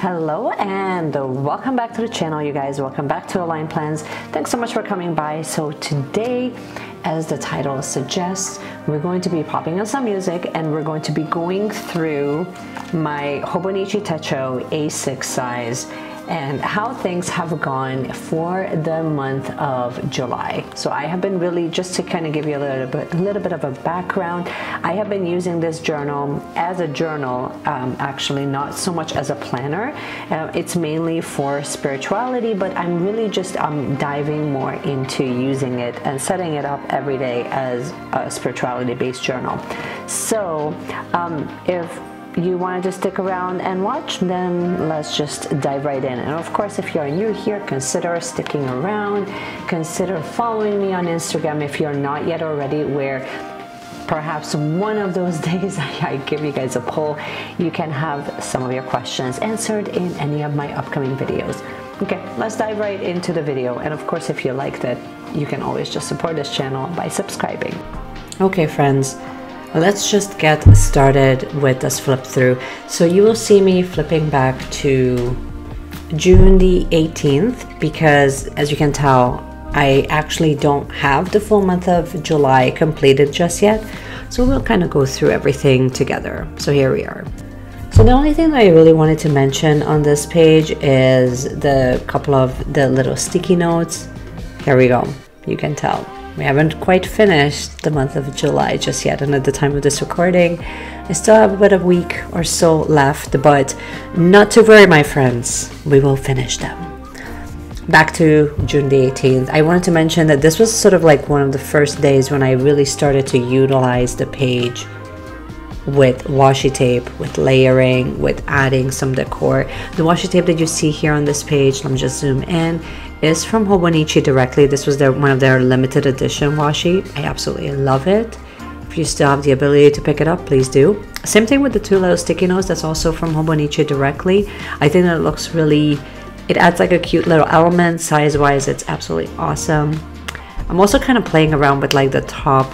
Hello and welcome back to the channel, you guys. Welcome back to Align Plans. Thanks so much for coming by. So today, as the title suggests, we're going to be popping on some music and we're going to be going through my Hobonichi Techo A6 size and how things have gone for the month of July. So I have been really, just to kind of give you a little bit of a background, I have been using this journal as a journal, actually not so much as a planner. It's mainly for spirituality, but I'm really just diving more into using it and setting it up every day as a spirituality-based journal. So if you wanted to stick around and watch, then let's just dive right in. And of course, if you're new here, consider sticking around, consider following me on Instagram if you're not yet already, where perhaps one of those days I give you guys a poll, you can have some of your questions answered in any of my upcoming videos. Okay, let's dive right into the video. And of course, if you liked it, you can always just support this channel by subscribing. Okay, friends, let's just get started with this flip through. So you will see me flipping back to June the 18th because, as you can tell, I actually don't have the full month of July completed just yet. So we'll kind of go through everything together. So here we are. So the only thing that I really wanted to mention on this page is the couple of the little sticky notes. Here we go. You can tell we haven't quite finished the month of July just yet, and at the time of this recording I still have about a week or so left, but not to worry, my friends, we will finish them. Back to June the 18th, I wanted to mention that this was sort of like one of the first days when I really started to utilize the page with washi tape, with layering, with adding some decor. The washi tape that you see here on this page, let me just zoom in, is from Hobonichi directly. This was one of their limited edition washi. I absolutely love it. If you still have the ability to pick it up, please do. Same thing with the two little sticky notes, that's also from Hobonichi directly. I think that it looks really, it adds like a cute little element. Size wise, it's absolutely awesome. I'm also kind of playing around with like the top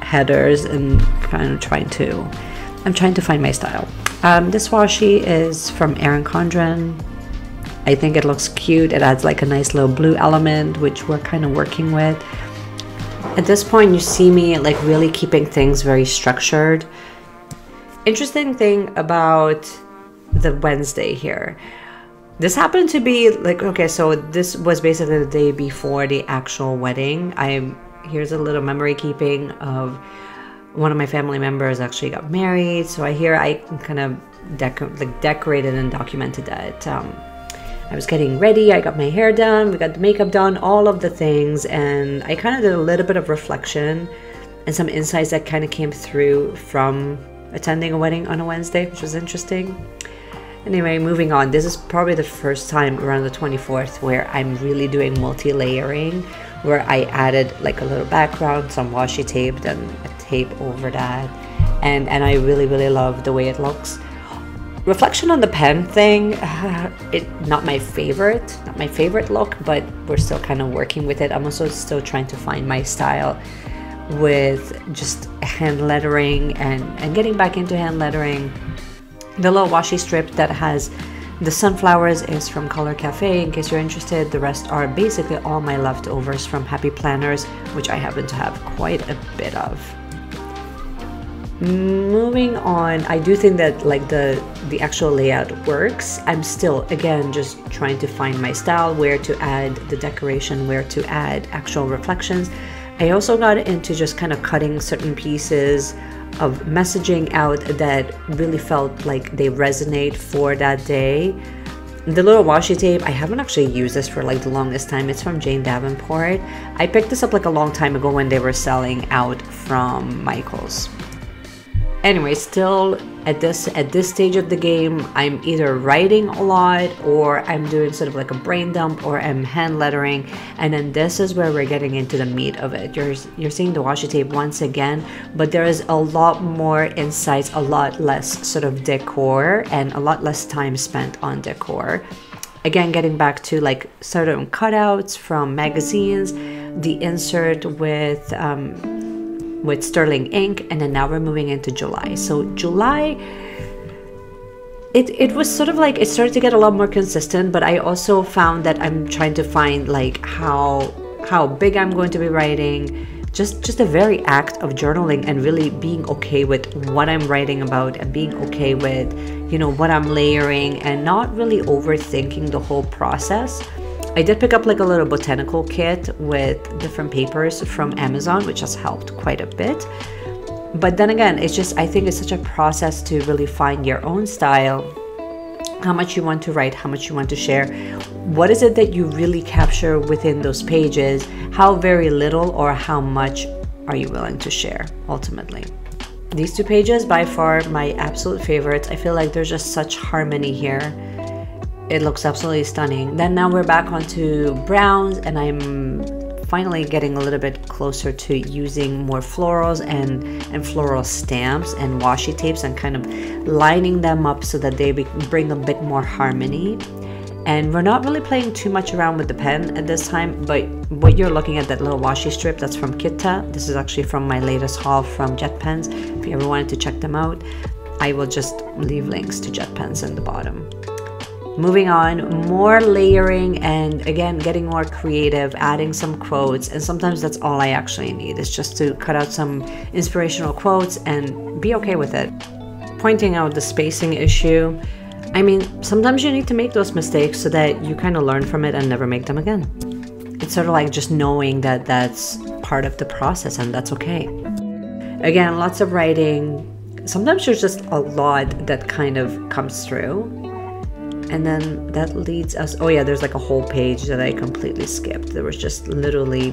headers and kind of trying to find my style. This washi is from Erin Condren. I think it looks cute. It adds like a nice little blue element, which we're kind of working with. At this point, you see me like really keeping things very structured. Interesting thing about the Wednesday here. This happened to be like, okay, so this was basically the day before the actual wedding. Here's a little memory keeping of one of my family members actually got married. So I kind of decorated and documented that. I was getting ready, I got my hair done, we got the makeup done, all of the things, and I kind of did a little bit of reflection and some insights that kind of came through from attending a wedding on a Wednesday, which was interesting. Anyway, moving on. This is probably the first time around the 24th where I'm really doing multi-layering, where I added like a little background, some washi tape, then a tape over that, and I really love the way it looks. Reflection on the pen thing, not my favorite look, but we're still kind of working with it. I'm also still trying to find my style with just hand lettering and getting back into hand lettering. The little washi strip that has the sunflowers is from Color Cafe, in case you're interested. The rest are basically all my leftovers from Happy Planners, which I happen to have quite a bit of. Moving on, I do think that like the actual layout works. I'm still, again, just trying to find my style, where to add the decoration, where to add actual reflections. I also got into just kind of cutting certain pieces of messaging out that really felt like they resonate for that day. The little washi tape, I haven't actually used this for like the longest time. It's from Jane Davenport. I picked this up like a long time ago when they were selling out from Michael's. Anyway, still at this stage of the game, I'm either writing a lot, or I'm doing sort of like a brain dump, or I'm hand lettering, and then this is where we're getting into the meat of it. You're seeing the washi tape once again, but there is a lot more insights, a lot less sort of decor, and a lot less time spent on decor. Again, getting back to like certain cutouts from magazines, the insert with sterling ink, and then now we're moving into July. So July, it was sort of like, it started to get a lot more consistent, but I also found that I'm trying to find like how big I'm going to be writing, just the very act of journaling and really being okay with what I'm writing about and being okay with, you know, what I'm layering and not really overthinking the whole process. I did pick up like a little botanical kit with different papers from Amazon, which has helped quite a bit. But then again, it's just, I think it's such a process to really find your own style, how much you want to write, how much you want to share. What is it that you really capture within those pages? How very little or how much are you willing to share ultimately? These two pages, by far my absolute favorites. I feel like there's just such harmony here. It looks absolutely stunning. Then now we're back onto browns, and I'm finally getting a little bit closer to using more florals and floral stamps and washi tapes and kind of lining them up so that they bring a bit more harmony. And we're not really playing too much around with the pen at this time, but what you're looking at, that little washi strip, that's from Kitta. This is actually from my latest haul from Jet Pens. If you ever wanted to check them out, I will just leave links to Jet Pens in the bottom. Moving on, more layering, and again, getting more creative, adding some quotes, and sometimes that's all I actually need, is just to cut out some inspirational quotes and be okay with it. Pointing out the spacing issue. I mean, sometimes you need to make those mistakes so that you kind of learn from it and never make them again. It's sort of like just knowing that that's part of the process and that's okay. Again, lots of writing. Sometimes there's just a lot that kind of comes through. And then that leads us, oh yeah, there's like a whole page that I completely skipped. There was just literally,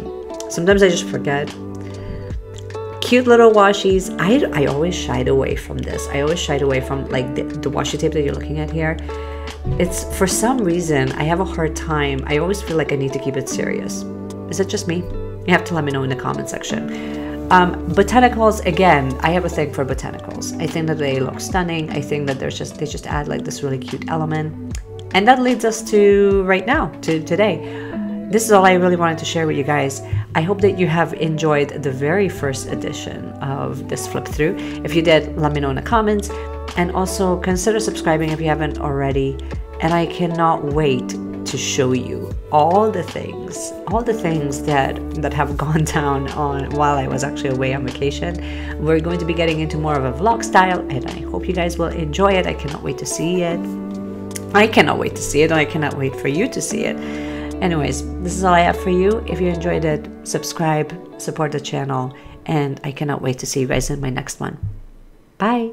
sometimes I just forget. Cute little washies. I always shied away from this. I always shied away from like the washi tape that you're looking at here. It's, for some reason, I have a hard time. I always feel like I need to keep it serious. Is it just me? You have to let me know in the comment section. Botanicals, again, I have a thing for botanicals. I think that they look stunning. I think that they just add like this really cute element. And that leads us to right now, to today. This is all I really wanted to share with you guys. I hope that you have enjoyed the very first edition of this flip through. If you did, let me know in the comments. And also consider subscribing if you haven't already. And I cannot wait to show you all the things that have gone down on while I was actually away on vacation. We're going to be getting into more of a vlog style, and I hope you guys will enjoy it. I cannot wait to see it. I cannot wait to see it, and I cannot wait for you to see it. Anyways, this is all I have for you. If you enjoyed it, subscribe, support the channel, and I cannot wait to see you guys in my next one. Bye.